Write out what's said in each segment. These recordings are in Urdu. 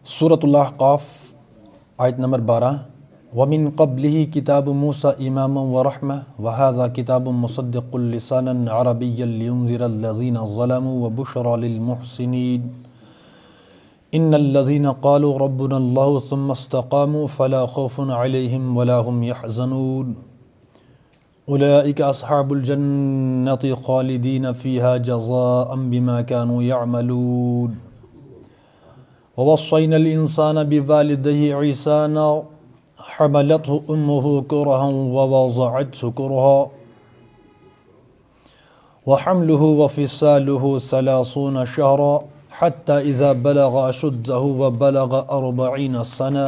سورۃ الاحقاف آیت نمبر 12 وَمِن قَبْلِهِ كِتَابُ مُوسَىٰ إِمَامًا وَرَحْمَةً وَهَٰذَا كِتَابٌ مُصَدِّقٌ لِسَانًا عَرَبِيًّا لِيُنذِرَ الَّذِينَ ظَلَمُوا وَبُشْرَىٰ لِلْمُحْسِنِينَ إِنَّ الَّذِينَ قَالُوا رَبُّنَا اللَّهُ ثُمَّ اسْتَقَامُوا فَلَا خَوْفٌ عَلَيْهِمْ وَلَا هُمْ يَحْزَنُونَ أُولَٰئِكَ أَصْحَابُ الْجَنَّةِ خَالِدِينَ فِيهَا جَزَاءً بِمَا كَانُوا يَعْمَلُونَ وَوَصَّيْنَا الْإِنسَانَ بِوَالِدَيْهِ إِحْسَانًا حَمَلَتْهُ أُمُّهُ كُرْهًا وَوَضَعَتْهُ كُرْهًا وَحَمْلُهُ وَفِصَالُهُ 30 شهرا حتى إذا بلغ أشده وبلغ 40 سنة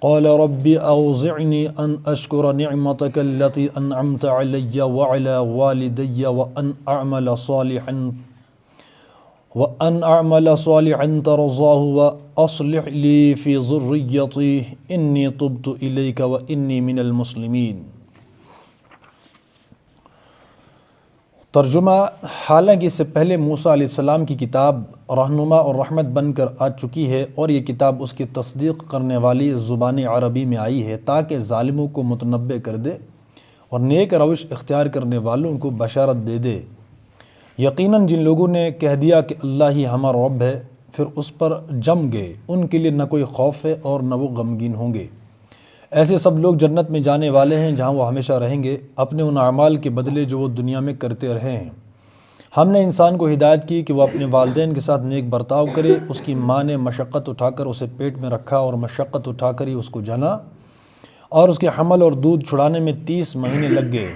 قال رب أوزعني أن أشكر نعمتك التي أنعمت علي وعلى والدي وأن أعمل صالحا ترضاه وأصلح لي في ذريتي إني تبت إليك وإني من المسلمين۔ ترجمہ: حالانکہ اس سے پہلے موسیٰ علیہ السلام کی کتاب رہنما اور رحمت بن کر آ چکی ہے، اور یہ کتاب اس کی تصدیق کرنے والی زبان عربی میں آئی ہے تاکہ ظالموں کو متنبہ کر دے اور نیک روش اختیار کرنے والوں کو بشارت دے دے۔ یقیناً جن لوگوں نے کہہ دیا کہ اللہ ہی ہمارا رب ہے، پھر اس پر جم گئے، ان کے لیے نہ کوئی خوف ہے اور نہ وہ غمگین ہوں گے۔ ایسے سب لوگ جنت میں جانے والے ہیں جہاں وہ ہمیشہ رہیں گے، اپنے ان اعمال کے بدلے جو وہ دنیا میں کرتے رہے ہیں۔ ہم نے انسان کو ہدایت کی کہ وہ اپنے والدین کے ساتھ نیک برتاؤ کرے۔ اس کی ماں نے مشقت اٹھا کر اسے پیٹ میں رکھا اور مشقت اٹھا کر ہی اس کو جنا، اور اس کے حمل اور دودھ چھڑانے میں 30 مہینے لگ گئے،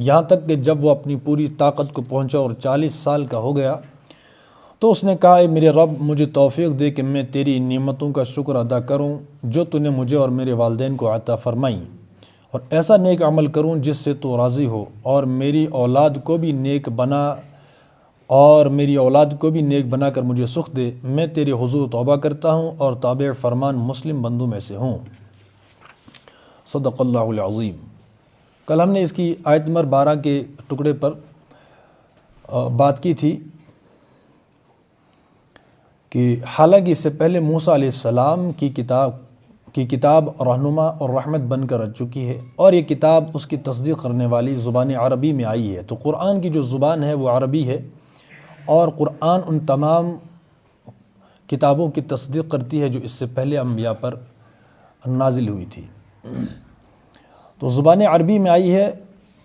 یہاں تک کہ جب وہ اپنی پوری طاقت کو پہنچا اور 40 سال کا ہو گیا تو اس نے کہا، اے میرے رب، مجھے توفیق دے کہ میں تیری نعمتوں کا شکر ادا کروں جو تو نے مجھے اور میرے والدین کو عطا فرمائی، اور ایسا نیک عمل کروں جس سے تو راضی ہو، اور میری اولاد کو بھی نیک بنا کر مجھے سخ دے۔ میں تیرے حضور توبہ کرتا ہوں اور تابع فرمان مسلم بندوں میں سے ہوں۔ صدق اللہ العظیم۔ کل ہم نے اس کی آیت نمبر 12 کے ٹکڑے پر بات کی تھی کہ حالانکہ اس سے پہلے موسیٰ علیہ السلام کی کتاب رہنما اور رحمت بن کر آ چکی ہے، اور یہ کتاب اس کی تصدیق کرنے والی زبان عربی میں آئی ہے۔ تو قرآن کی جو زبان ہے وہ عربی ہے، اور قرآن ان تمام کتابوں کی تصدیق کرتی ہے جو اس سے پہلے انبیاء پر نازل ہوئی تھی۔ تو زبان عربی میں آئی ہے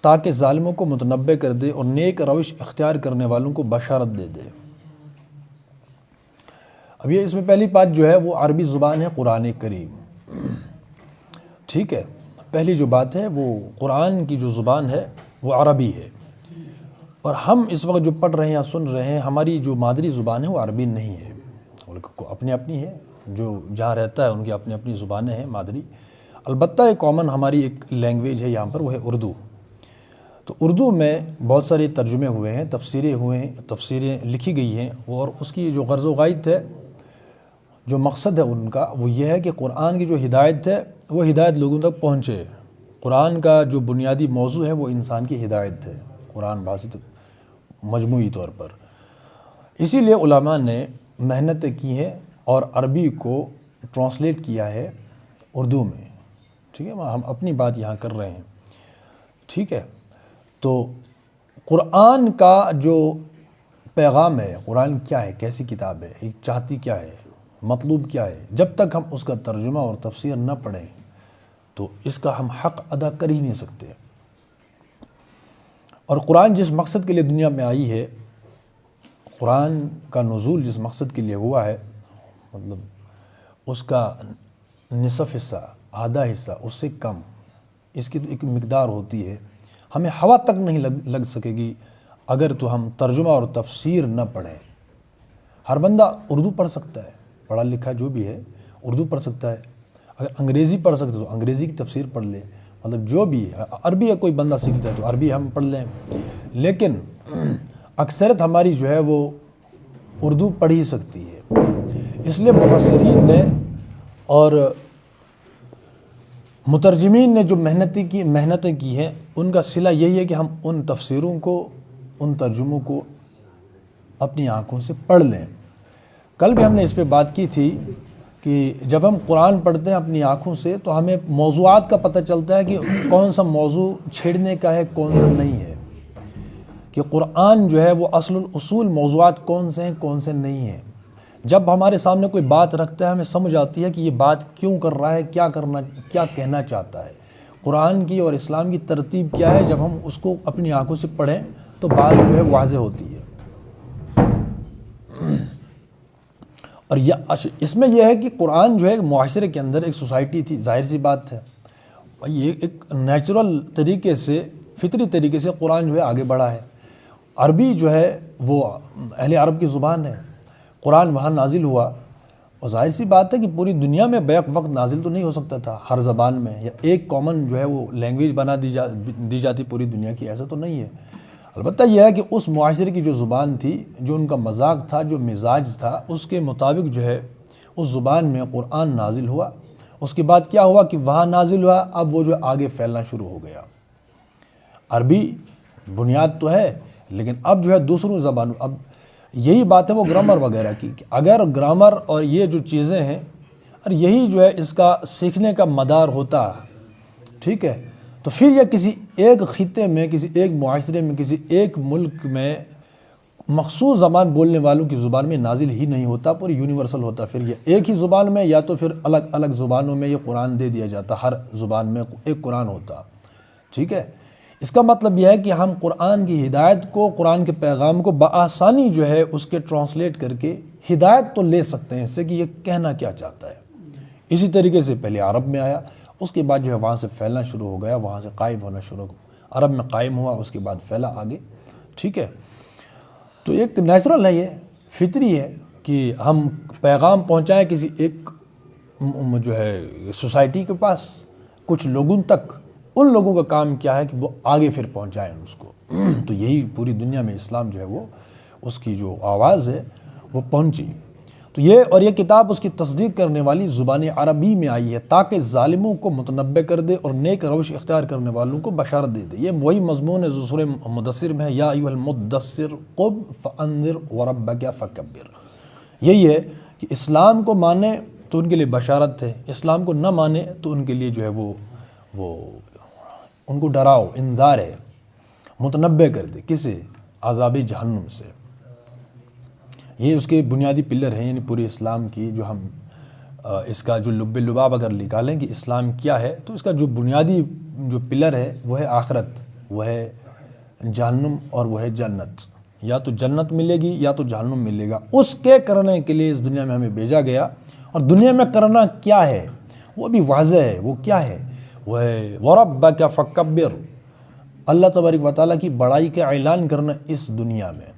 تاکہ ظالموں کو متنبہ کر دے اور نیک روش اختیار کرنے والوں کو بشارت دے دے۔ اب یہ اس میں پہلی بات جو ہے وہ عربی زبان ہے قرآن کریم، ٹھیک ہے۔ پہلی جو بات ہے وہ قرآن کی جو زبان ہے وہ عربی ہے، اور ہم اس وقت جو پڑھ رہے ہیں یا سن رہے ہیں، ہماری جو مادری زبان ہے وہ عربی نہیں ہے، اپنی اپنی ہے، جو جہاں رہتا ہے ان کی اپنی اپنی زبانیں ہیں مادری۔ البتہ ایک کامن ہماری ایک لینگویج ہے یہاں پر، وہ ہے اردو۔ تو اردو میں بہت سارے ترجمے ہوئے ہیں، تفسیریں ہوئے ہیں، تفسیریں لکھی گئی ہیں، اور اس کی جو غرض و غایت ہے، جو مقصد ہے ان کا، وہ یہ ہے کہ قرآن کی جو ہدایت ہے وہ ہدایت لوگوں تک پہنچے۔ قرآن کا جو بنیادی موضوع ہے وہ انسان کی ہدایت ہے، قرآن باسط مجموعی طور پر۔ اسی لیے علماء نے محنتیں کی ہیں اور عربی کو ٹرانسلیٹ کیا ہے اردو میں، ٹھیک ہے۔ ہم اپنی بات یہاں کر رہے ہیں، ٹھیک ہے۔ تو قرآن کا جو پیغام ہے، قرآن کیا ہے، کیسی کتاب ہے، ایک چاہتی کیا ہے، مطلوب کیا ہے، جب تک ہم اس کا ترجمہ اور تفسیر نہ پڑھیں تو اس کا ہم حق ادا کر ہی نہیں سکتے۔ اور قرآن جس مقصد کے لیے دنیا میں آئی ہے، قرآن کا نزول جس مقصد کے لیے ہوا ہے، مطلب اس کا نصف حصہ، آدھا حصہ، اس سے کم اس کی ایک مقدار ہوتی ہے، ہمیں ہوا تک نہیں لگ سکے گی اگر تو ہم ترجمہ اور تفسیر نہ پڑھیں۔ ہر بندہ اردو پڑھ سکتا ہے، پڑھا لکھا جو بھی ہے اردو پڑھ سکتا ہے، اگر انگریزی پڑھ سکتے تو انگریزی کی تفسیر پڑھ لے، مطلب جو بھی ہے۔ عربی یا کوئی بندہ سیکھتا ہے تو عربی ہم پڑھ لیں، لیکن اکثریت ہماری جو ہے وہ اردو پڑھ ہی سکتی ہے۔ اس لیے مفسرین نے اور مترجمین نے جو محنتیں کی ہیں، ان کا صلہ یہی ہے کہ ہم ان تفسیروں کو، ان ترجموں کو اپنی آنکھوں سے پڑھ لیں۔ کل بھی ہم نے اس پہ بات کی تھی کہ جب ہم قرآن پڑھتے ہیں اپنی آنکھوں سے تو ہمیں موضوعات کا پتہ چلتا ہے کہ کون سا موضوع چھیڑنے کا ہے کون سا نہیں ہے، کہ قرآن جو ہے وہ اصل الاصول موضوعات کون سے ہیں کون سے نہیں ہیں۔ جب ہمارے سامنے کوئی بات رکھتا ہے ہمیں سمجھ آتی ہے کہ یہ بات کیوں کر رہا ہے، کیا کہنا چاہتا ہے، قرآن کی اور اسلام کی ترتیب کیا ہے۔ جب ہم اس کو اپنی آنکھوں سے پڑھیں تو بات جو ہے واضح ہوتی ہے۔ اور اس میں یہ ہے کہ قرآن جو ہے معاشرے کے اندر ایک سوسائٹی تھی، ظاہر سی بات ہے، یہ ایک نیچرل طریقے سے، فطری طریقے سے قرآن جو ہے آگے بڑھا ہے۔ عربی جو ہے وہ اہل عرب کی زبان ہے، قرآن وہاں نازل ہوا، اور ظاہر سی بات ہے کہ پوری دنیا میں بیک وقت نازل تو نہیں ہو سکتا تھا ہر زبان میں، یا ایک کامن جو ہے وہ لینگویج بنا دی جاتی پوری دنیا کی، ایسا تو نہیں ہے۔ البتہ یہ ہے کہ اس معاشرے کی جو زبان تھی، جو ان کا مذاق تھا، جو مزاج تھا، اس کے مطابق جو ہے اس زبان میں قرآن نازل ہوا۔ اس کے بعد کیا ہوا کہ وہاں نازل ہوا، اب وہ جو آگے پھیلنا شروع ہو گیا۔ عربی بنیاد تو ہے، لیکن اب جو ہے دوسروں زبانوں، اب یہی بات ہے وہ گرامر وغیرہ کی، کہ اگر گرامر اور یہ جو چیزیں ہیں اور یہی جو ہے اس کا سیکھنے کا مدار ہوتا، ٹھیک ہے، تو پھر یہ کسی ایک خطے میں، کسی ایک معاشرے میں، کسی ایک ملک میں مخصوص زبان بولنے والوں کی زبان میں نازل ہی نہیں ہوتا، پوری یونیورسل ہوتا۔ پھر یہ ایک ہی زبان میں، یا تو پھر الگ الگ زبانوں میں یہ قرآن دے دیا جاتا، ہر زبان میں ایک قرآن ہوتا، ٹھیک ہے۔ اس کا مطلب یہ ہے کہ ہم قرآن کی ہدایت کو، قرآن کے پیغام کو بآسانی جو ہے اس کے ٹرانسلیٹ کر کے ہدایت تو لے سکتے ہیں اس سے کہ یہ کہنا کیا چاہتا ہے۔ اسی طریقے سے پہلے عرب میں آیا، اس کے بعد جو ہے وہاں سے پھیلنا شروع ہو گیا، وہاں سے قائم ہونا شروع ہو، عرب میں قائم ہوا، اس کے بعد پھیلا آگے، ٹھیک ہے۔ تو ایک نیچرل ہے، یہ فطری ہے کہ ہم پیغام پہنچائیں کسی ایک جو ہے سوسائٹی کے پاس، کچھ لوگوں تک۔ ان لوگوں کا کام کیا ہے کہ وہ آگے پھر پہنچائیں اس کو۔ تو یہی پوری دنیا میں اسلام جو ہے وہ اس کی جو آواز ہے وہ پہنچی۔ تو یہ کتاب اس کی تصدیق کرنے والی زبان عربی میں آئی ہے، تاکہ ظالموں کو متنبع کر دے اور نیک روش اختیار کرنے والوں کو بشارت دے دے۔ یہ وہی مضمون ہے جو سورہ مدثر میں ہے، یا ایھا المدثر قم فانذر وربک فکبر۔ یہی ہے کہ اسلام کو مانے تو ان کے لیے بشارت ہے، اسلام کو نہ مانے تو ان کے لیے جو ہے وہ ان کو ڈراؤ، انذار ہے، متنبع کر دے کسے؟ عذاب جہنم سے۔ یہ اس کے بنیادی پلر ہیں، یعنی پورے اسلام کی جو ہم اس کا جو لب لباب اگر نکالیں کہ اسلام کیا ہے، تو اس کا جو بنیادی جو پلر ہے وہ ہے آخرت، وہ ہے جہنم اور وہ ہے جنت۔ یا تو جنت ملے گی یا تو جہنم ملے گا، اس کے کرنے کے لیے اس دنیا میں ہمیں بھیجا گیا۔ اور دنیا میں کرنا کیا ہے وہ بھی واضح ہے، وہ کیا ہے؟ وہ ہے وَرَبَّكَ فَكَبِّرْ، اللہ تبارک و تعالیٰ کی بڑائی کا اعلان کرنا اس دنیا میں۔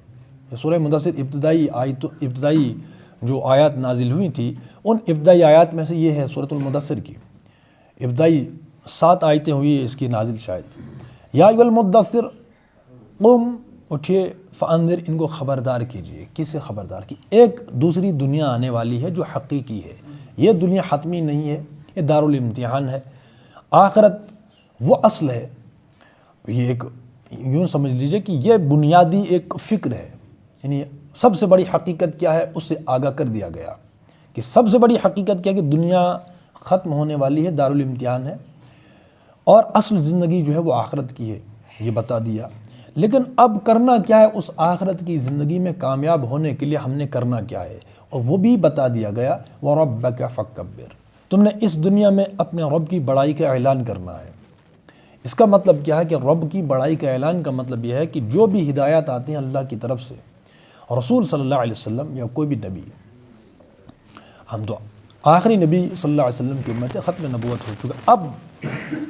یہ سورہ مدثر ابتدائی جو آیات نازل ہوئی تھی، ان ابتدائی آیات میں سے یہ ہے سورۃ المدثر کی ابتدائی 7 آیتیں ہوئی اس کی نازل شاید۔ یا ایھا المدثر قم، اٹھیے، فانذر، ان کو خبردار کیجئے۔ کسے خبردار کی؟ ایک دوسری دنیا آنے والی ہے جو حقیقی ہے، یہ دنیا حتمی نہیں ہے، یہ دارالامتحان ہے۔ آخرت وہ اصل ہے، یہ ایک یوں سمجھ لیجئے کہ یہ بنیادی ایک فکر ہے، یعنی سب سے بڑی حقیقت کیا ہے اس سے آگاہ کر دیا گیا کہ سب سے بڑی حقیقت کیا ہے کہ دنیا ختم ہونے والی ہے، دارالامتحان ہے، اور اصل زندگی جو ہے وہ آخرت کی ہے، یہ بتا دیا۔ لیکن اب کرنا کیا ہے اس آخرت کی زندگی میں کامیاب ہونے کے لیے، ہم نے کرنا کیا ہے، اور وہ بھی بتا دیا گیا، وَرَبَّكَ فَكَبِّرْ، تم نے اس دنیا میں اپنے رب کی بڑائی کا اعلان کرنا ہے۔ اس کا مطلب کیا ہے کہ رب کی بڑائی کا اعلان کا مطلب یہ ہے کہ جو بھی ہدایات آتی ہیں اللہ کی طرف سے، رسول صلی اللہ علیہ وسلم یا کوئی بھی نبی، ہم تو آخری نبی صلی اللہ علیہ وسلم کی امت ہے، ختم نبوت ہو چکا۔ اب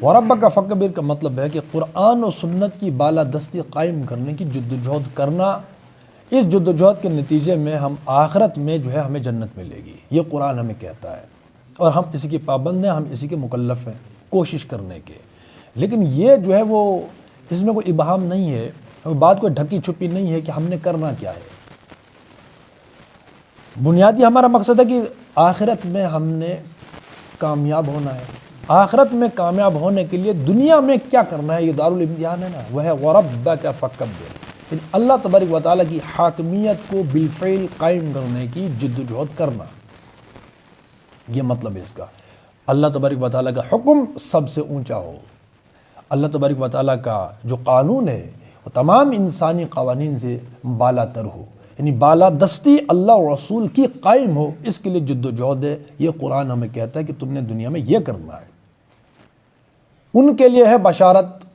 وَرَبَّكَ فَكَبِّرْ کا مطلب ہے کہ قرآن و سنت کی بالادستی قائم کرنے کی جدوجہد کرنا، اس جدوجہد کے نتیجے میں ہم آخرت میں جو ہے ہمیں جنت ملے گی، یہ قرآن ہمیں کہتا ہے، اور ہم اسی کے پابند ہیں، ہم اسی کے مکلف ہیں کوشش کرنے کے۔ لیکن یہ جو ہے وہ اس میں کوئی ابہام نہیں ہے، بات کوئی ڈھکی چھپی نہیں ہے کہ ہم نے کرنا کیا ہے۔ بنیادی ہمارا مقصد ہے کہ آخرت میں ہم نے کامیاب ہونا ہے۔ آخرت میں کامیاب ہونے کے لیے دنیا میں کیا کرنا ہے، یہ دارالامتحان ہے نا، وہ ہے وَرَبَّكَ فَكَبِّرْ، اللہ تبارک و تعالیٰ کی حاکمیت کو بالفعل قائم کرنے کی جدوجہد کرنا۔ یہ مطلب ہے اس کا۔ اللہ تبارک و تعالیٰ کا حکم سب سے اونچا ہو، اللہ تبارک و تعالیٰ کا جو قانون ہے وہ تمام انسانی قوانین سے بالا تر ہو، یعنی بالادستی اللہ اور رسول کی قائم ہو، اس کے لیے جد و جہد ہے۔ یہ قرآن ہمیں کہتا ہے کہ تم نے دنیا میں یہ کرنا ہے۔ ان کے لیے ہے بشارت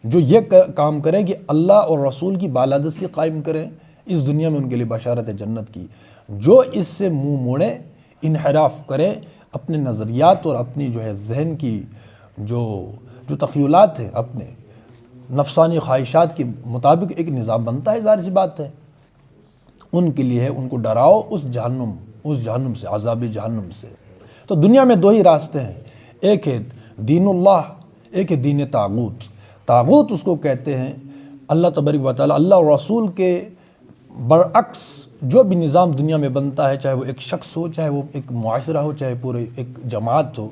جو یہ کام کریں کہ اللہ اور رسول کی بالادستی قائم کریں، اس دنیا میں ان کے لیے بشارت ہے جنت کی۔ جو اس سے منہ موڑے، انحراف کرے، اپنے نظریات اور اپنی جو ہے ذہن کی جو تخیلات ہیں، اپنے نفسانی خواہشات کے مطابق ایک نظام بنتا ہے، ظاہر سی بات ہے، ان کے لیے ہے، ان کو ڈراؤ اس جہنم سے، عذاب جہنم سے۔ تو دنیا میں دو ہی راستے ہیں، ایک ہے دین اللہ، ایک ہے دین طاغوت۔ طاغوت اس کو کہتے ہیں اللہ تبارک و تعالیٰ، اللہ اور رسول کے برعکس جو بھی نظام دنیا میں بنتا ہے، چاہے وہ ایک شخص ہو، چاہے وہ ایک معاشرہ ہو، چاہے پورے ایک جماعت ہو،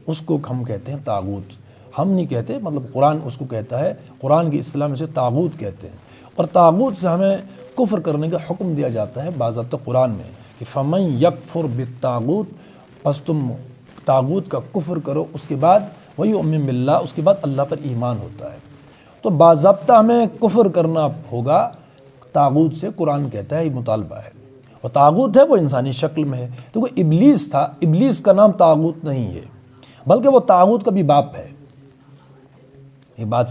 اس کو ہم کہتے ہیں طاغوت۔ ہم نہیں کہتے، مطلب قرآن اس کو کہتا ہے، قرآن کی اصطلاح میں سے طاغوت کہتے ہیں۔ اور طاغوت سے ہمیں کفر کرنے کا حکم دیا جاتا ہے باضابطہ قرآن میں کہ فَمَن يَكْفُرْ بِالطَّاغُوتِ، پس تم طاغوت کا کفر کرو، اس کے بعد وَيُؤْمِن بِاللَّهِ، اس کے بعد اللہ پر ایمان ہوتا ہے۔ تو باضابطہ ہمیں کفر کرنا ہوگا طاغوت سے، قرآن کہتا ہے یہ مطالبہ ہے۔ اور طاغوت ہے وہ انسانی شکل میں ہے، تو وہ ابلیس تھا، ابلیس کا نام طاغوت نہیں ہے، بلکہ وہ طاغوت کا بھی باپ ہے۔ یہ بات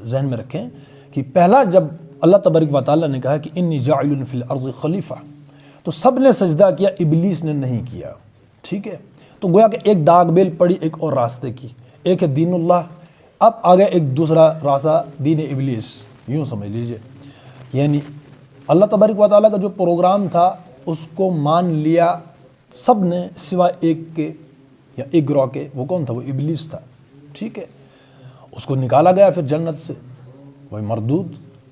ذہن میں رکھیں کہ پہلا جب اللہ تبارک و تعالیٰ نے کہا کہ انی جاعل فی الارض خلیفہ، تو سب نے سجدہ کیا، ابلیس نے نہیں کیا، ٹھیک ہے؟ تو گویا کہ ایک داغ بیل پڑی ایک اور راستے کی، ایک ہے دین اللہ، اب آگے ایک دوسرا راستہ دین ابلیس، یوں سمجھ لیجئے۔ یعنی اللہ تبارک و تعالیٰ کا جو پروگرام تھا اس کو مان لیا سب نے سوائے ایک کے، یا ایک گروہ کے، وہ کون تھا؟ وہ ابلیس تھا، ٹھیک ہے؟ اس کو نکالا گیا پھر جنت سے، وہی مردود،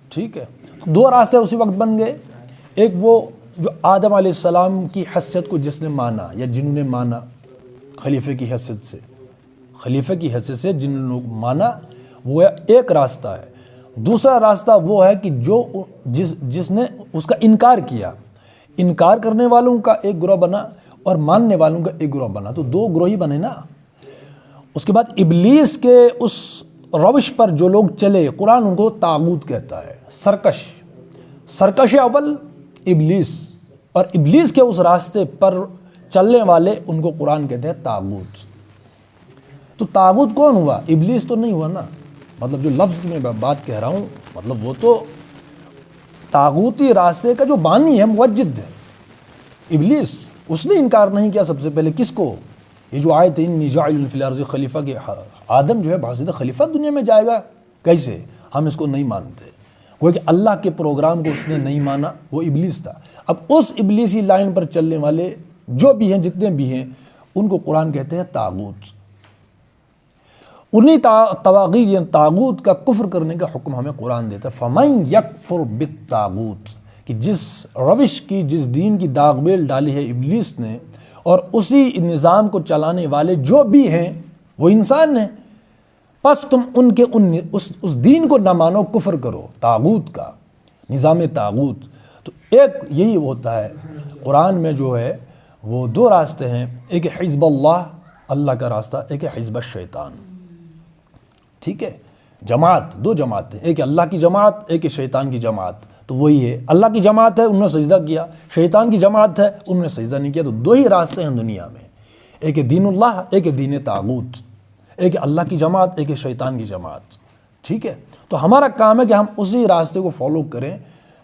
ٹھیک ہے؟ دو راستے اسی وقت بن گئے، ایک وہ جو آدم علیہ السلام کی حیثیت کو جس نے مانا یا جنہوں نے مانا خلیفے کی حیثیت سے، خلیفے کی حیثیت سے جن لوگ مانا، وہ ایک راستہ ہے۔ دوسرا راستہ وہ ہے کہ جس نے اس کا انکار کیا، انکار کرنے والوں کا ایک گروہ بنا اور ماننے والوں کا ایک گروہ بنا، تو دو گروہ ہی بنے نا۔ اس کے بعد ابلیس کے اس روش پر جو لوگ چلے، قرآن ان کو طاغوت کہتا ہے، سرکش اول ابلیس، اور ابلیس کے اس راستے پر چلنے والے ان کو قرآن کہتے ہیں طاغوت۔ تو طاغوت کون ہوا؟ ابلیس تو نہیں ہوا نا، مطلب جو لفظ کی میں بات کہہ رہا ہوں، مطلب وہ تو طاغوتی راستے کا جو بانی ہے، موجد ہے ابلیس، اس نے انکار نہیں کیا سب سے پہلے۔ کس کو؟ یہ جو آیت ہے انی جاعل فی الارض خلیفہ، کہ آدم جو ہے باقاعدہ خلیفہ دنیا میں جائے گا، کیسے؟ ہم اس کو نہیں مانتے، وہ کہ اللہ کے پروگرام کو اس نے نہیں مانا، وہ ابلیس تھا۔ اب اس ابلیسی لائن پر چلنے والے جو بھی ہیں، جتنے بھی ہیں، ان کو قرآن کہتے ہیں طاغوت۔ انہی طواغیت یعنی طاغوت کا کفر کرنے کا حکم ہمیں قرآن دیتا ہے، فَمَن يَكْفُرْ بِالطَّاغُوتِ، کہ جس روش کی، جس دین کی داغ بیل ڈالی ہے ابلیس نے، اور اسی نظام کو چلانے والے جو بھی ہیں وہ انسان ہیں، پس تم ان کے اس دین کو نہ مانو، کفر کرو طاغوت کا، نظام طاغوت۔ تو ایک یہی ہوتا ہے قرآن میں جو ہے وہ دو راستے ہیں، ایک ہے حزب اللہ، اللہ کا راستہ، ایک ہے حزب الشیطان، ٹھیک ہے؟ جماعت، دو جماعتیں، ایک ہے اللہ کی جماعت، ایک ہے شیطان کی جماعت۔ تو وہی ہے، اللہ کی جماعت ہے انہوں نے سجدہ کیا، شیطان کی جماعت ہے انہوں نے سجدہ نہیں کیا۔ تو دو ہی راستے ہیں دنیا میں، ایک ہے دین اللہ، ایک ہے دین طاغوت، ایک ہے اللہ کی جماعت، ایک ہے شیطان کی جماعت، ٹھیک ہے؟ تو ہمارا کام ہے کہ ہم اسی راستے کو فالو کریں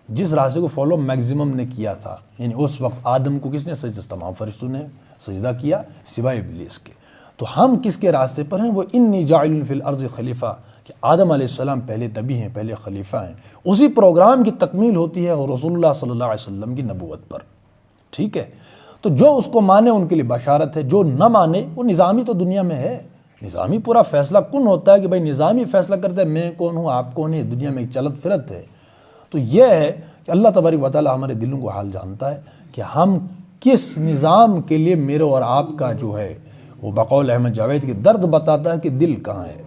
جس راستے کو فالو میگزیمم نے کیا تھا۔ یعنی اس وقت آدم کو کس نے سجدہ؟ تمام فرشتوں نے سجدہ کیا سوائے ابلیس کے۔ تو ہم کس کے راستے پر ہیں؟ وہ انی جاعل فی الارض خلیفہ، کہ آدم علیہ السلام پہلے نبی ہیں، پہلے خلیفہ ہیں، اسی پروگرام کی تکمیل ہوتی ہے رسول اللہ صلی اللہ علیہ وسلم کی نبوت پر، ٹھیک ہے؟ تو جو اس کو مانے ان کے لیے بشارت ہے، جو نہ مانے وہ نظامی تو دنیا میں ہے، نظامی پورا فیصلہ کن ہوتا ہے کہ بھائی نظامی فیصلہ کرتا ہے میں کون ہوں، آپ کون ہیں، دنیا میں ایک چلت فرت ہے۔ تو یہ ہے کہ اللہ تبارک و تعالیٰ ہمارے دلوں کو حال جانتا ہے کہ ہم کس نظام کے لیے، میرے اور آپ کا جو ہے وہ بقول احمد جاوید کی درد بتاتا ہے کہ دل کہاں ہے۔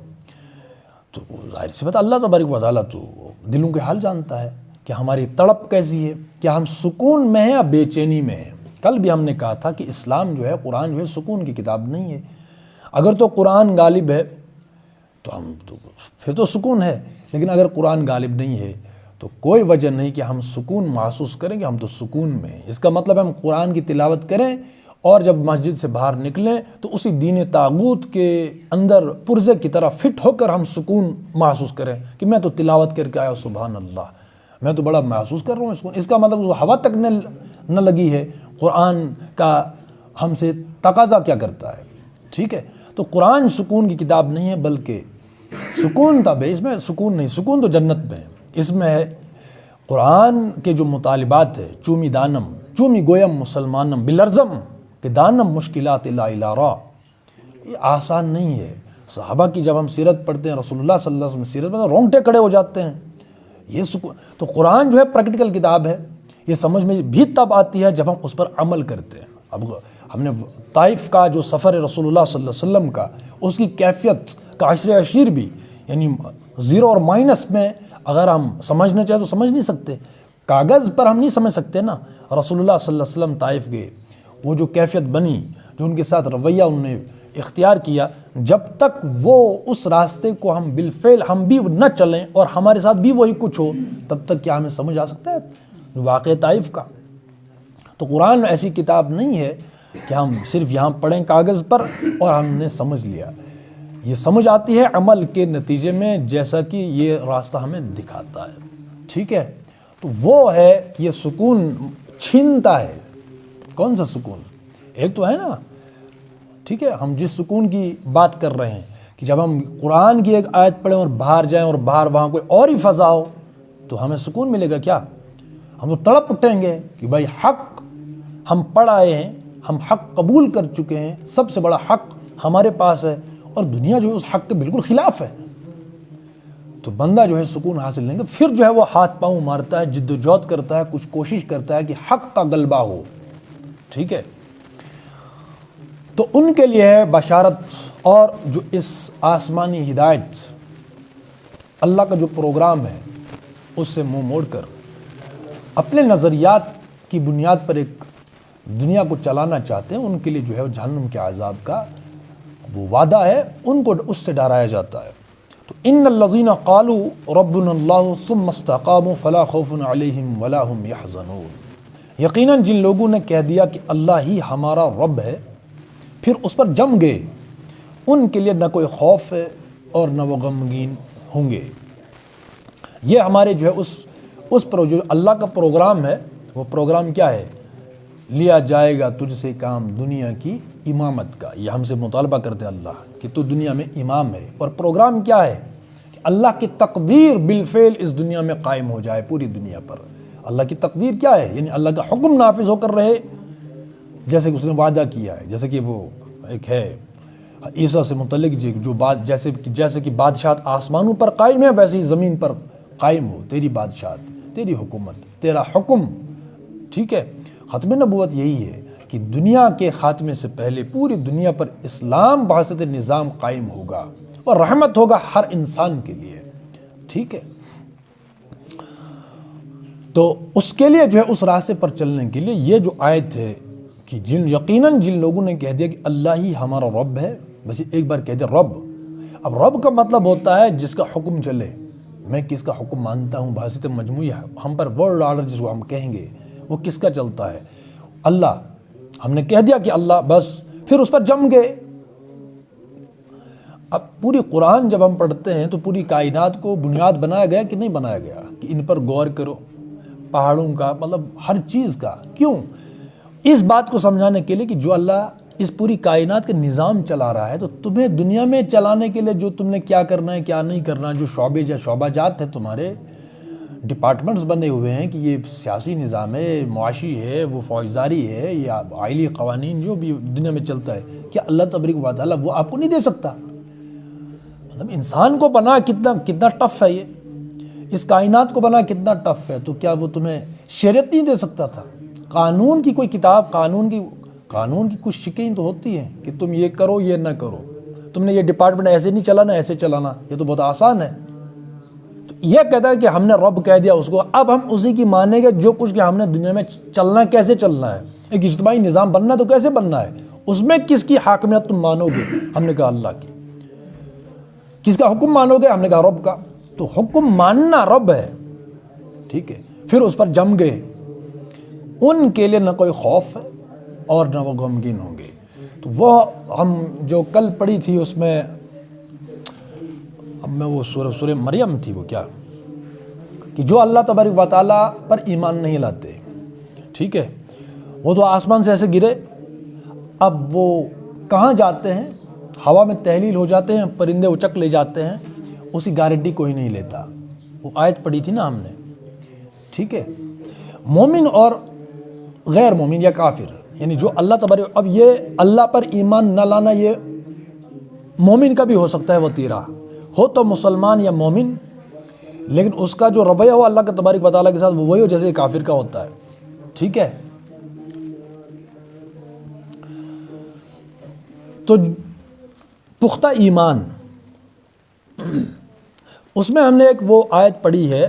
تو ظاہر سی بات اللہ تبارک و تعالیٰ تو دلوں کے حال جانتا ہے کہ ہماری تڑپ کیسی ہے، کیا ہم سکون میں ہیں یا بے چینی میں ہیں، کل بھی ہم نے کہا تھا کہ اسلام جو ہے، قرآن جو ہے سکون کی کتاب نہیں ہے۔ اگر تو قرآن غالب ہے تو پھر تو سکون ہے، لیکن اگر قرآن غالب نہیں ہے تو کوئی وجہ نہیں کہ ہم سکون محسوس کریں کہ ہم تو سکون میں ہیں۔ اس کا مطلب ہم قرآن کی تلاوت کریں اور جب مسجد سے باہر نکلیں تو اسی دین طاغوت کے اندر پرزے کی طرح فٹ ہو کر ہم سکون محسوس کریں کہ میں تو تلاوت کر کے آیا، سبحان اللہ، میں تو بڑا محسوس کر رہا ہوں سکون۔ اس کا مطلب وہ ہوا تک نہ لگی ہے۔ قرآن کا ہم سے تقاضا کیا کرتا ہے؟ ٹھیک ہے، تو قرآن سکون کی کتاب نہیں ہے، بلکہ سکون تب ہے، اس میں سکون نہیں، سکون تو جنت میں ہے۔ اس میں ہے قرآن کے جو مطالبات ہے، چومی دانم چومی گویم مسلمانم بلرزم کہ دانم مشکلات لا الارا، یہ آسان نہیں ہے۔ صحابہ کی جب ہم سیرت پڑھتے ہیں، رسول اللہ صلی اللہ علیہ وسلم سیرت میں رونگٹے کھڑے ہو جاتے ہیں۔ یہ سکون تو قرآن جو ہے پریکٹیکل کتاب ہے، یہ سمجھ میں بھی تب آتی ہے جب ہم اس پر عمل کرتے ہیں۔ اب ہم نے طائف کا جو سفر رسول اللہ صلی اللہ علیہ وسلم کا، اس کی کیفیت کا عشر عشیر بھی، یعنی زیرو اور مائنس میں اگر ہم سمجھنا چاہیں تو سمجھ نہیں سکتے، کاغذ پر ہم نہیں سمجھ سکتے نا۔ رسول اللہ صلی اللہ علیہ وسلم طائف گئے، وہ جو کیفیت بنی، جو ان کے ساتھ رویہ انہوں نے اختیار کیا، جب تک وہ اس راستے کو ہم بالفعل ہم بھی نہ چلیں اور ہمارے ساتھ بھی وہی کچھ ہو، تب تک کیا ہمیں سمجھ آ سکتا ہے واقعہ طائف کا؟ تو قرآن ایسی کتاب نہیں ہے کہ ہم صرف یہاں پڑھیں کاغذ پر اور ہم نے سمجھ لیا۔ یہ سمجھ آتی ہے عمل کے نتیجے میں، جیسا کہ یہ راستہ ہمیں دکھاتا ہے۔ ٹھیک ہے، تو وہ ہے کہ یہ سکون چھینتا ہے۔ کون سا سکون؟ ایک تو ہے نا، ٹھیک ہے، ہم جس سکون کی بات کر رہے ہیں کہ جب ہم قرآن کی ایک آیت پڑھیں اور باہر جائیں اور باہر وہاں کوئی اور ہی فضا ہو تو ہمیں سکون ملے گا کیا؟ ہم تو تڑپ اٹھیں گے کہ بھائی حق ہم پڑھ آئے ہیں، ہم حق قبول کر چکے ہیں، سب سے بڑا حق ہمارے پاس ہے، اور دنیا جو ہے اس حق کے بالکل خلاف ہے۔ تو بندہ جو ہے سکون حاصل نہیں گا، پھر جو ہے وہ ہاتھ پاؤں مارتا ہے، جد و جہد کرتا ہے، کچھ کوشش کرتا ہے کہ حق کا غلبہ ہو۔ ٹھیک ہے، تو ان کے لیے ہے بشارت، اور جو اس آسمانی ہدایت اللہ کا جو پروگرام ہے اس سے منہ موڑ کر اپنے نظریات کی بنیاد پر ایک دنیا کو چلانا چاہتے ہیں، ان کے لیے جو ہے جہنم کے عذاب کا وہ وعدہ ہے، ان کو اس سے ڈرایا جاتا ہے۔ تو ان الذین قالوا ربنا اللہ ثم استقاموا فلا خوف علیہم ولا هم یحزنون، یقیناً جن لوگوں نے کہہ دیا کہ اللہ ہی ہمارا رب ہے، پھر اس پر جم گئے، ان کے لیے نہ کوئی خوف ہے اور نہ وہ غمگین ہوں گے۔ یہ ہمارے جو ہے اس پر جو اللہ کا پروگرام ہے، وہ پروگرام کیا ہے؟ لیا جائے گا تجھ سے کام دنیا کی امامت کا۔ یہ ہم سے مطالبہ کرتے اللہ کہ تو دنیا میں امام ہے، اور پروگرام کیا ہے؟ کہ اللہ کی تقدیر بالفعل اس دنیا میں قائم ہو جائے، پوری دنیا پر۔ اللہ کی تقدیر کیا ہے؟ یعنی اللہ کا حکم نافذ ہو کر رہے، جیسے کہ اس نے وعدہ کیا ہے۔ جیسے کہ وہ ایک ہے عیسیٰ سے متعلق جو بات، جیسے کہ بادشاہت آسمانوں پر قائم ہے، ویسے ہی زمین پر قائم ہو تیری بادشاہت، تیری حکومت، تیرا حکم۔ ٹھیک ہے، ختم نبوت یہی ہے کہ دنیا کے خاتمے سے پہلے پوری دنیا پر اسلام بحثت نظام قائم ہوگا اور رحمت ہوگا ہر انسان کے لیے۔ ٹھیک ہے، تو اس کے لیے جو ہے اس راستے پر چلنے کے لیے یہ جو آیت ہے کہ یقیناً جن لوگوں نے کہہ دیا کہ اللہ ہی ہمارا رب ہے، بس ایک بار کہہ دیا رب۔ اب رب کا مطلب ہوتا ہے جس کا حکم چلے۔ میں کس کا حکم مانتا ہوں؟ بحثت مجموعی ہم پر ورلڈ آرڈر جس کو ہم کہیں گے وہ کس کا چلتا ہے؟ اللہ۔ ہم نے کہہ دیا کہ اللہ، بس پھر اس پر جم گئے۔ اب پوری قرآن جب ہم پڑھتے ہیں تو پوری کائنات کو بنیاد بنایا گیا کہ نہیں بنایا گیا کہ ان پر غور کرو، پہاڑوں کا، مطلب ہر چیز کا۔ کیوں؟ اس بات کو سمجھانے کے لیے کہ جو اللہ اس پوری کائنات کا نظام چلا رہا ہے، تو تمہیں دنیا میں چلانے کے لیے جو تم نے کیا کرنا ہے کیا نہیں کرنا، جو شعبے یا شعبہ جات ہے، تمہارے ڈپارٹمنٹس بنے ہوئے ہیں کہ یہ سیاسی نظام ہے، معاشی ہے، وہ فوجداری ہے، یا آئلی قوانین جو بھی دنیا میں چلتا ہے، کیا اللہ تبارک و تعالیٰ وہ آپ کو نہیں دے سکتا؟ مطلب انسان کو بنا کتنا ٹف ہے، یہ اس کائنات کو بنا کتنا ٹف ہے، تو کیا وہ تمہیں شریعت نہیں دے سکتا تھا؟ قانون کی کوئی کتاب، قانون کی کچھ شکیں تو ہوتی ہیں کہ تم یہ کرو یہ نہ کرو، تم نے یہ ڈپارٹمنٹ ایسے نہیں چلانا ایسے چلانا، یہ تو بہت آسان ہے۔ تو یہ کہتا ہے کہ ہم نے رب کہہ دیا اس کو، اب ہم اسی کی مانیں گے جو کچھ کہ ہم نے دنیا میں چلنا کیسے چلنا ہے۔ ایک اجتماعی نظام بننا تو کیسے بننا ہے؟ اس میں کس کی حاکمیت تم مانو گے؟ ہم نے کہا اللہ کی۔ کس کا حکم مانو گے؟ ہم نے کہا رب کا۔ تو حکم ماننا رب ہے، ٹھیک ہے، پھر اس پر جم گئے، ان کے لیے نہ کوئی خوف ہے اور نہ وہ غمگین ہوں گے۔ تو وہ ہم جو کل پڑھی تھی اس میں، اب میں وہ سورہ مریم تھی، وہ کیا کہ جو اللہ تبارک و تعالیٰ پر ایمان نہیں لاتے، ٹھیک ہے، وہ تو آسمان سے ایسے گرے، اب وہ کہاں جاتے ہیں؟ ہوا میں تحلیل ہو جاتے ہیں، پرندے اچک لے جاتے ہیں، اس کی گارنٹی کوئی نہیں لیتا۔ وہ آیت پڑھی تھی نا ہم نے، ٹھیک ہے۔ مومن اور غیر مومن یا کافر، یعنی جو اللہ تبارک، اب یہ اللہ پر ایمان نہ لانا یہ مومن کا بھی ہو سکتا ہے وطیرہ، ہو تو مسلمان یا مومن، لیکن اس کا جو رویہ ہو اللہ کے تبارک و تعالیٰ کے ساتھ وہ وہی ہو جیسے کافر کا ہوتا ہے، ٹھیک ہے۔ تو پختہ ایمان، اس میں ہم نے ایک وہ آیت پڑھی ہے،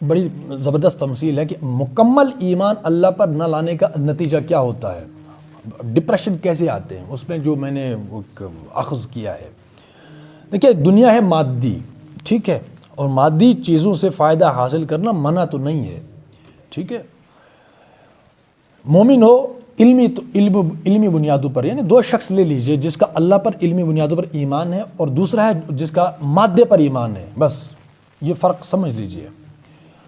بڑی زبردست تمثیل ہے کہ مکمل ایمان اللہ پر نہ لانے کا نتیجہ کیا ہوتا ہے، ڈپریشن کیسے آتے ہیں۔ اس میں جو میں نے اخذ کیا ہے، دیکھیے دنیا ہے مادی، ٹھیک ہے، اور مادی چیزوں سے فائدہ حاصل کرنا منع تو نہیں ہے، ٹھیک ہے۔ مومن ہو علمی بنیادوں پر، یعنی دو شخص لے لیجئے جس کا اللہ پر علمی بنیادوں پر ایمان ہے اور دوسرا ہے جس کا مادے پر ایمان ہے، بس یہ فرق سمجھ لیجئے۔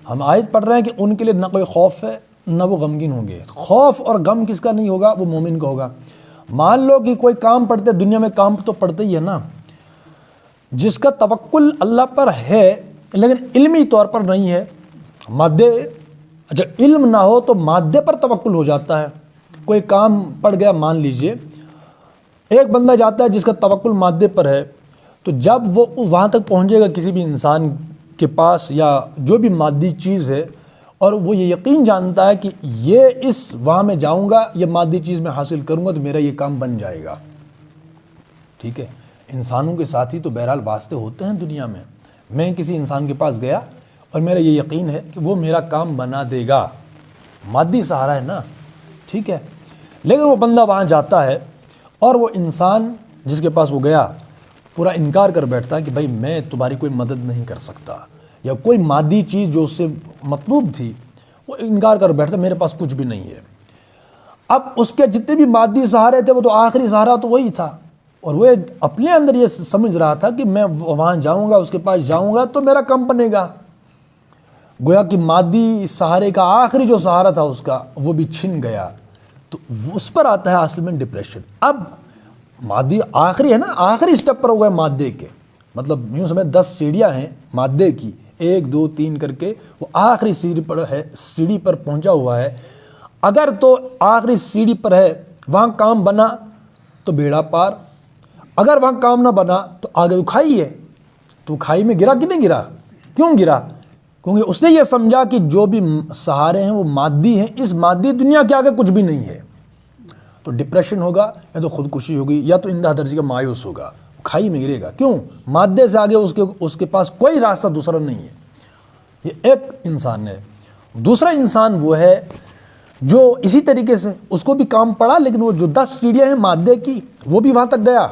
ہم آیت پڑھ رہے ہیں کہ ان کے لیے نہ کوئی خوف ہے نہ وہ غمگین ہوں گے۔ خوف اور غم کس کا نہیں ہوگا؟ وہ مومن کا ہوگا۔ مان لو کہ کوئی کام پڑتے، دنیا میں کام تو پڑتے ہی ہے نا، جس کا توکل اللہ پر ہے لیکن علمی طور پر نہیں ہے، مادے، اچھا علم نہ ہو تو مادے پر توکل ہو جاتا ہے۔ کوئی کام پڑ گیا، مان لیجئے ایک بندہ جاتا ہے جس کا توکل مادے پر ہے، تو جب وہ وہاں تک پہنچے گا کسی بھی انسان کے پاس یا جو بھی مادی چیز ہے، اور وہ یہ یقین جانتا ہے کہ یہ اس وہاں میں جاؤں گا، یہ مادی چیز میں حاصل کروں گا تو میرا یہ کام بن جائے گا، ٹھیک ہے۔ انسانوں کے ساتھ ہی تو بہرحال واسطے ہوتے ہیں دنیا میں۔ میں کسی انسان کے پاس گیا اور میرا یہ یقین ہے کہ وہ میرا کام بنا دے گا، مادی سہارا ہے نا، ٹھیک ہے۔ لیکن وہ بندہ وہاں جاتا ہے اور وہ انسان جس کے پاس وہ گیا پورا انکار کر بیٹھتا ہے کہ بھائی میں تمہاری کوئی مدد نہیں کر سکتا، یا کوئی مادی چیز جو اس سے مطلوب تھی وہ انکار کر بیٹھتا، میرے پاس کچھ بھی نہیں ہے۔ اب اس کے جتنے بھی مادی سہارے تھے وہ تو آخری سہارا تو وہی تھا، اور وہ اپنے اندر یہ سمجھ رہا تھا کہ میں وہاں جاؤں گا، اس کے پاس جاؤں گا تو میرا کام بنے گا۔ گویا کہ مادی سہارے کا آخری جو سہارا تھا اس کا وہ بھی چھن گیا، تو اس پر آتا ہے اصل میں ڈپریشن۔ اب مادی آخری ہے نا، آخری سٹیپ پر ہو گئے مادے کے، مطلب یوں سمجھ 10 سیڑھیاں ہیں مادے کی، 1 2 3 کر کے وہ آخری سیڑھی پر ہے، سیڑھی پر پہنچا ہوا ہے۔ اگر تو آخری سیڑھی پر ہے، وہاں کام بنا تو بیڑا پار، اگر وہاں کام نہ بنا تو آگے تو کھائی ہے، تو کھائی میں گرا کہ نہیں گرا؟ کیوں گرا؟ کیونکہ اس نے یہ سمجھا کہ جو بھی سہارے ہیں وہ مادی ہیں، اس مادی دنیا کے آگے کچھ بھی نہیں ہے، تو ڈپریشن ہوگا یا تو خودکشی ہوگی یا تو انتہا درجے کا مایوس ہوگا، کھائی میں گرے گا۔ کیوں؟ مادے سے آگے اس کے پاس کوئی راستہ دوسرا نہیں ہے۔ یہ ایک انسان ہے۔ دوسرا انسان وہ ہے جو اسی طریقے سے اس کو بھی کام پڑا، لیکن وہ جو 10 سیڑھیاں ہیں مادے کی وہ بھی وہاں تک گیا،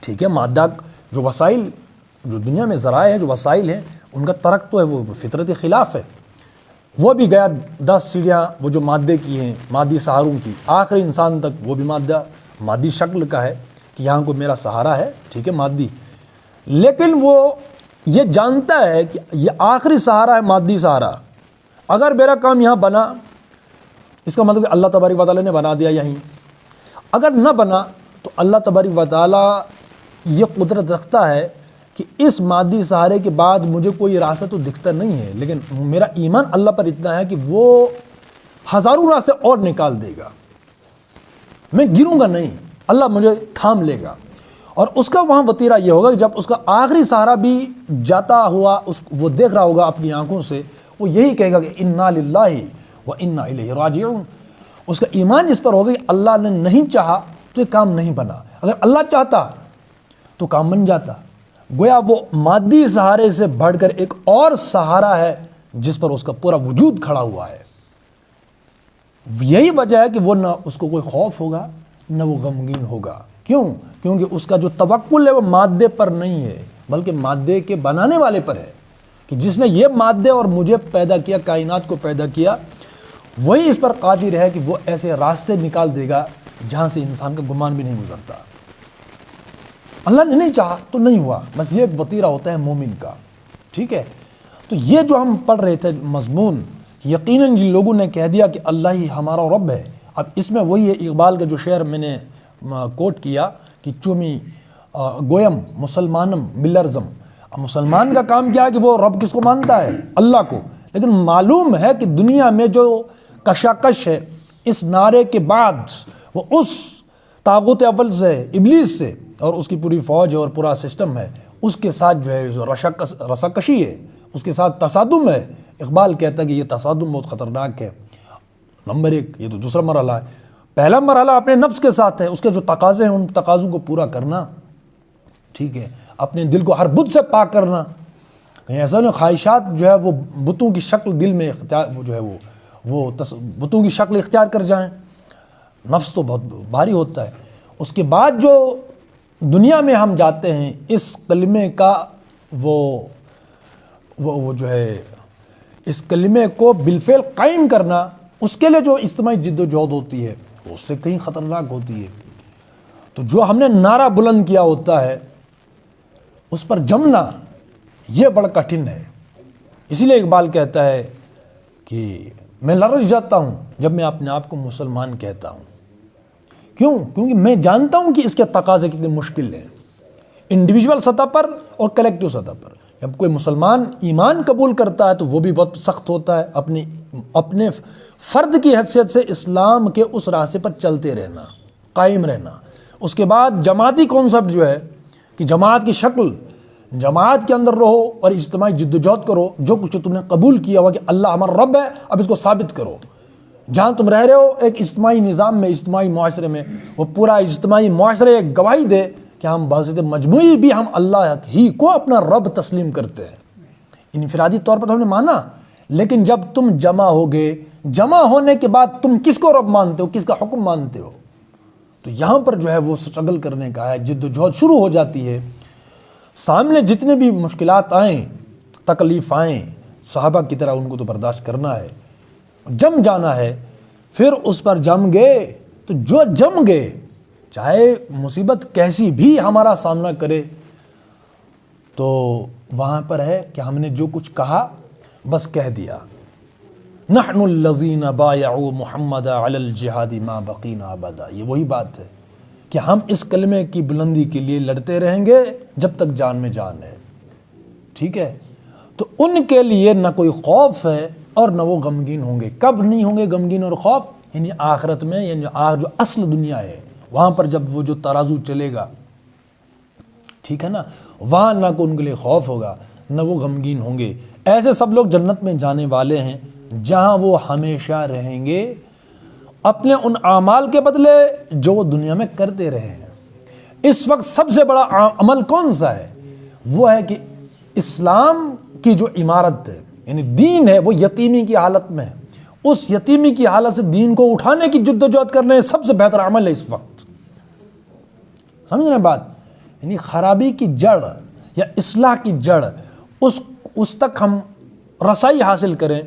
ٹھیک ہے۔ مادہ جو وسائل، جو دنیا میں ذرائع ہیں، جو وسائل ہیں، ان کا ترک تو ہے، وہ فطرت خلاف ہے، وہ بھی گیا 10 سیڑھیاں وہ جو مادے کی ہیں، مادی سہاروں کی، آخری انسان تک وہ بھی مادی شکل کا ہے کہ یہاں کو میرا سہارا ہے، ٹھیک ہے، مادی، لیکن وہ یہ جانتا ہے کہ یہ آخری سہارا ہے، مادی سہارا، اگر میرا کام یہاں بنا اس کا مطلب کہ اللہ تبارک و تعالیٰ نے بنا دیا یہیں، اگر نہ بنا تو اللہ تبارک و تعالیٰ یہ قدرت رکھتا ہے کہ اس مادی سہارے کے بعد مجھے کوئی راستہ تو دکھتا نہیں ہے، لیکن میرا ایمان اللہ پر اتنا ہے کہ وہ ہزاروں راستے اور نکال دے گا، میں گروں گا نہیں، اللہ مجھے تھام لے گا۔ اور اس کا وہاں وطیرہ یہ ہوگا کہ جب اس کا آخری سہارا بھی جاتا ہوا وہ دیکھ رہا ہوگا اپنی آنکھوں سے، وہ یہی کہے گا کہ انا للہ و انا الیہ راجعون۔ اس کا ایمان اس پر ہوگا کہ اللہ نے نہیں چاہا تو یہ کام نہیں بنا، اگر اللہ چاہتا تو کام بن جاتا۔ گویا وہ مادی سہارے سے بڑھ کر ایک اور سہارا ہے جس پر اس کا پورا وجود کھڑا ہوا ہے۔ یہی وجہ ہے کہ وہ نہ اس کو کوئی خوف ہوگا نہ وہ غمگین ہوگا. کیوں؟ کیونکہ اس کا جو توکل ہے وہ مادے پر نہیں ہے بلکہ مادے کے بنانے والے پر ہے، کہ جس نے یہ مادے اور مجھے پیدا کیا، کائنات کو پیدا کیا، وہی اس پر قادر ہے کہ وہ ایسے راستے نکال دے گا جہاں سے انسان کا گمان بھی نہیں گزرتا. اللہ نے نہیں چاہا تو نہیں ہوا، بس یہ ایک وطیرہ ہوتا ہے مومن کا. ٹھیک ہے، تو یہ جو ہم پڑھ رہے تھے مضمون، یقیناً جن لوگوں نے کہہ دیا کہ اللہ ہی ہمارا رب ہے. اب اس میں وہی ہے اقبال کا جو شعر میں نے کوٹ کیا کہ چومی گویم مسلمانم بلرزم. اب مسلمان کا کام کیا ہے کہ وہ رب کس کو مانتا ہے؟ اللہ کو. لیکن معلوم ہے کہ دنیا میں جو کشاکش ہے اس نعرے کے بعد، وہ اس طاغوت اول سے، ابلیس سے، اور اس کی پوری فوج اور پورا سسٹم ہے، اس کے ساتھ جو ہے رساکشی ہے، اس کے ساتھ تصادم ہے. اقبال کہتا ہے کہ یہ تصادم بہت خطرناک ہے. نمبر 1 یہ تو دوسرا مرحلہ ہے. پہلا مرحلہ اپنے نفس کے ساتھ ہے، اس کے جو تقاضے ہیں ان تقاضوں کو پورا کرنا. ٹھیک ہے، اپنے دل کو ہر بت سے پاک کرنا. کہیں ایسا نہیں خواہشات جو ہے وہ بتوں کی شکل دل میں اختیار جو ہے وہ بتوں کی شکل اختیار کر جائیں. نفس تو بہت بھاری ہوتا ہے. اس کے بعد جو دنیا میں ہم جاتے ہیں، اس کلمے کا وہ جو ہے اس کلمے کو بالفعل قائم کرنا، اس کے لیے جو اجتماعی جد و جہد ہوتی ہے وہ اس سے کہیں خطرناک ہوتی ہے. تو جو ہم نے نعرہ بلند کیا ہوتا ہے اس پر جمنا یہ بڑا کٹھن ہے. اسی لیے اقبال کہتا ہے کہ میں لرز جاتا ہوں جب میں اپنے آپ کو مسلمان کہتا ہوں. کیوں؟ کیونکہ میں جانتا ہوں کہ اس کے تقاضے کتنے مشکل ہیں، انڈیویجول سطح پر اور کلیکٹیو سطح پر. جب کوئی مسلمان ایمان قبول کرتا ہے تو وہ بھی بہت سخت ہوتا ہے، اپنے فرد کی حیثیت سے اسلام کے اس راستے پر چلتے رہنا، قائم رہنا. اس کے بعد جماعتی کانسیپٹ جو ہے کہ جماعت کی شکل، جماعت کے اندر رہو اور اجتماعی جد و جہد کرو. جو کچھ تم نے قبول کیا ہوا کہ اللہ ہمارا رب ہے، اب اس کو ثابت کرو. جہاں تم رہ رہے ہو ایک اجتماعی نظام میں، اجتماعی معاشرے میں، وہ پورا اجتماعی معاشرے ایک گواہی دے کہ ہم بحثیت مجموعی بھی ہم اللہ ہی کو اپنا رب تسلیم کرتے ہیں. انفرادی طور پر تو ہم نے مانا، لیکن جب تم جمع ہوگے، جمع ہونے کے بعد تم کس کو رب مانتے ہو، کس کا حکم مانتے ہو؟ تو یہاں پر جو ہے وہ سٹرگل کرنے کا ہے، جد و جہد شروع ہو جاتی ہے. سامنے جتنے بھی مشکلات آئیں، تکلیف آئیں، صحابہ کی طرح ان کو تو برداشت کرنا ہے، جم جانا ہے. پھر اس پر جم گئے تو جو جم گئے، چاہے مصیبت کیسی بھی ہمارا سامنا کرے، تو وہاں پر ہے کہ ہم نے جو کچھ کہا بس کہہ دیا. نحن الذین بایعوا محمد علی الجہاد ما بقینا ابدا. یہ وہی بات ہے کہ ہم اس کلمے کی بلندی کے لیے لڑتے رہیں گے جب تک جان میں جان ہے. ٹھیک ہے، تو ان کے لیے نہ کوئی خوف ہے اور نہ وہ غمگین ہوں گے. کب نہیں ہوں گے غمگین اور خوف؟ یعنی آخرت میں، یعنی جو اصل دنیا ہے وہاں پر جب وہ جو ترازو چلے گا، ٹھیک ہے نا، وہاں نہ کو ان کے لیے خوف ہوگا نہ وہ غمگین ہوں گے. ایسے سب لوگ جنت میں جانے والے ہیں جہاں وہ ہمیشہ رہیں گے اپنے ان اعمال کے بدلے جو وہ دنیا میں کرتے رہے ہیں. اس وقت سب سے بڑا عمل کون سا ہے؟ وہ ہے کہ اسلام کی جو عمارت ہے، یعنی دین ہے، وہ یتیمی کی حالت میں ہے. اس یتیمی کی حالت سے دین کو اٹھانے کی جد و جہد کرنے سب سے بہتر عمل ہے اس وقت. سمجھ رہے ہیں بات؟ یعنی خرابی کی جڑ یا اصلاح کی جڑ، اس تک ہم رسائی حاصل کریں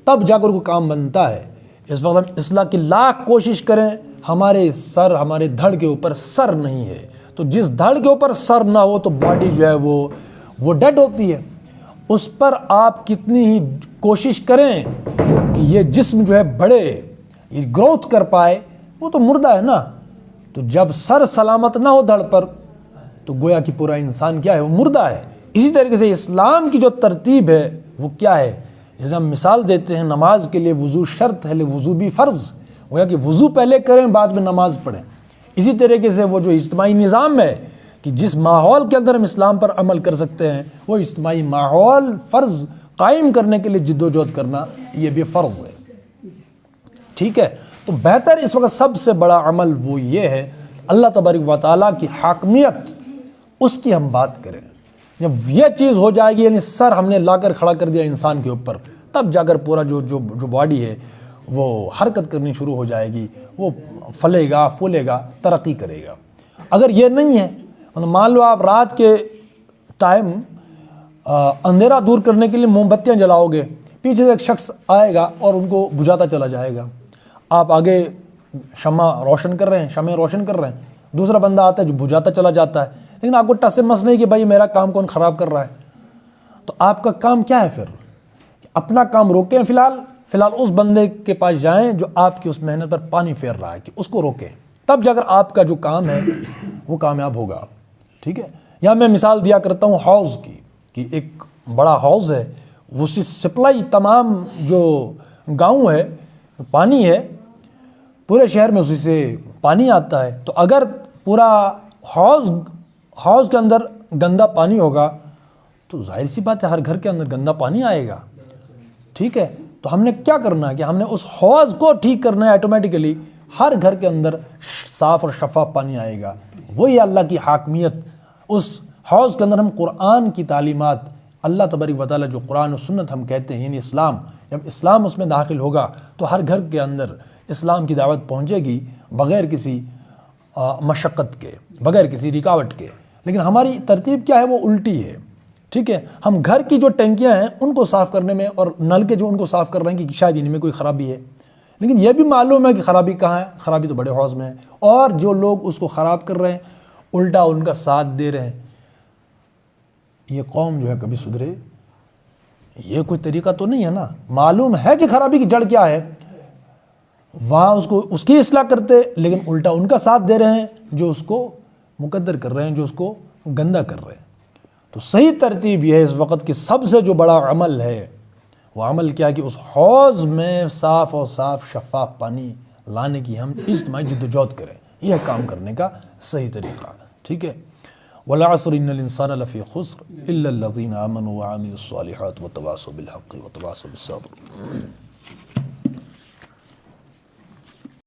تب جا کر کوئی کام بنتا ہے. اس وقت ہم اصلاح کی لاکھ کوشش کریں، ہمارے دھڑ کے اوپر سر نہیں ہے. تو جس دھڑ کے اوپر سر نہ ہو تو باڈی جو ہے وہ ڈیڈ ہوتی ہے. اس پر آپ کتنی ہی کوشش کریں کہ یہ جسم جو ہے بڑھے، یہ گروتھ کر پائے، وہ تو مردہ ہے نا. تو جب سر سلامت نہ ہو دھڑ پر تو گویا کہ پورا انسان کیا ہے؟ وہ مردہ ہے. اسی طریقے سے اسلام کی جو ترتیب ہے وہ کیا ہے؟ جیسے ہم مثال دیتے ہیں نماز کے لیے وضو شرط ہے، وضو بھی فرض، گویا کہ وضو پہلے کریں بعد میں نماز پڑھیں. اسی طریقے سے وہ جو اجتماعی نظام ہے کہ جس ماحول کے اندر ہم اسلام پر عمل کر سکتے ہیں، وہ اجتماعی ماحول فرض قائم کرنے کے لیے جد و جہد کرنا یہ بھی فرض ہے. ٹھیک ہے، تو بہتر اس وقت سب سے بڑا عمل وہ یہ ہے کہ اللہ تبارک و تعالیٰ کی حاکمیت اس کی ہم بات کریں. جب یہ چیز ہو جائے گی، یعنی سر ہم نے لا کر کھڑا کر دیا انسان کے اوپر، تب جا کر پورا جو باڈی ہے وہ حرکت کرنی شروع ہو جائے گی، وہ پھلے گا، پھولے گا، ترقی کرے گا۔ اگر یہ نہیں ہے، مان لو آپ رات کے ٹائم اندھیرا دور کرنے کے لیے موم بتیاں جلاؤ گے، پیچھے سے ایک شخص آئے گا اور ان کو بجھاتا چلا جائے گا۔ آپ آگے شمع روشن کر رہے ہیں، دوسرا بندہ آتا ہے جو بجھاتا چلا جاتا ہے، لیکن آپ کو ٹس سے مس نہیں کہ بھائی میرا کام کون خراب کر رہا ہے۔ تو آپ کا کام کیا ہے پھر؟ اپنا کام روکیں، فی الحال اس بندے کے پاس جائیں جو آپ کی اس محنت پر پانی پھیر رہا ہے، کہ اس کو روکیں، تب جا کر آپ کا جو کام ہے وہ کامیاب ہوگا۔ ٹھیک ہے؟ یا میں مثال دیا کرتا ہوں حوض کی، کہ ایک بڑا حوض ہے، وہ سپلائی تمام جو گاؤں ہے، پانی ہے، پورے شہر میں اسی سے پانی آتا ہے۔ تو اگر پورا حوض کے اندر گندا پانی ہوگا تو ظاہر سی بات ہے ہر گھر کے اندر گندا پانی آئے گا۔ ٹھیک ہے؟ تو ہم نے کیا کرنا ہے کہ ہم نے اس حوض کو ٹھیک کرنا ہے، آٹومیٹیکلی ہر گھر کے اندر صاف اور شفاف پانی آئے گا۔ وہی اللہ کی حاکمیت، اس حوض کے اندر ہم قرآن کی تعلیمات، اللہ تبارک و تعالیٰ جو قرآن و سنت ہم کہتے ہیں، یعنی اسلام، جب اسلام اس میں داخل ہوگا تو ہر گھر کے اندر اسلام کی دعوت پہنچے گی بغیر کسی مشقت کے، بغیر کسی رکاوٹ کے۔ لیکن ہماری ترتیب کیا ہے؟ وہ الٹی ہے۔ ٹھیک ہے؟ ہم گھر کی جو ٹینکیاں ہیں ان کو صاف کرنے میں، اور نل کے جو ان کو صاف کر رہے ہیں کہ شاید ان میں کوئی خرابی ہے، لیکن یہ بھی معلوم ہے کہ خرابی کہاں ہے، خرابی تو بڑے حوض میں ہے، اور جو لوگ اس کو خراب کر رہے ہیں الٹا ان کا ساتھ دے رہے ہیں۔ یہ قوم جو ہے کبھی سدھرے؟ یہ کوئی طریقہ تو نہیں ہے نا۔ معلوم ہے کہ خرابی کی جڑ کیا ہے، وہاں اس کی اصلاح کرتے، لیکن الٹا ان کا ساتھ دے رہے ہیں جو اس کو مقدر کر رہے ہیں، جو اس کو گندا کر رہے ہیں۔ تو صحیح ترتیب یہ ہے اس وقت کی سب سے جو بڑا عمل ہے، وہ عمل کیا ہے کہ اس حوض میں صاف اور صاف شفاف پانی لانے کی ہم اجتماعی جدوجہد کریں۔ یہ کام کرنے کا صحیح طریقہ۔ ٹھیک ہے؟ والعصر ان الانسان لفی خسر الا الذین آمنوا وعملوا الصالحات وتواصوا بالحق وتواصوا بالصبر۔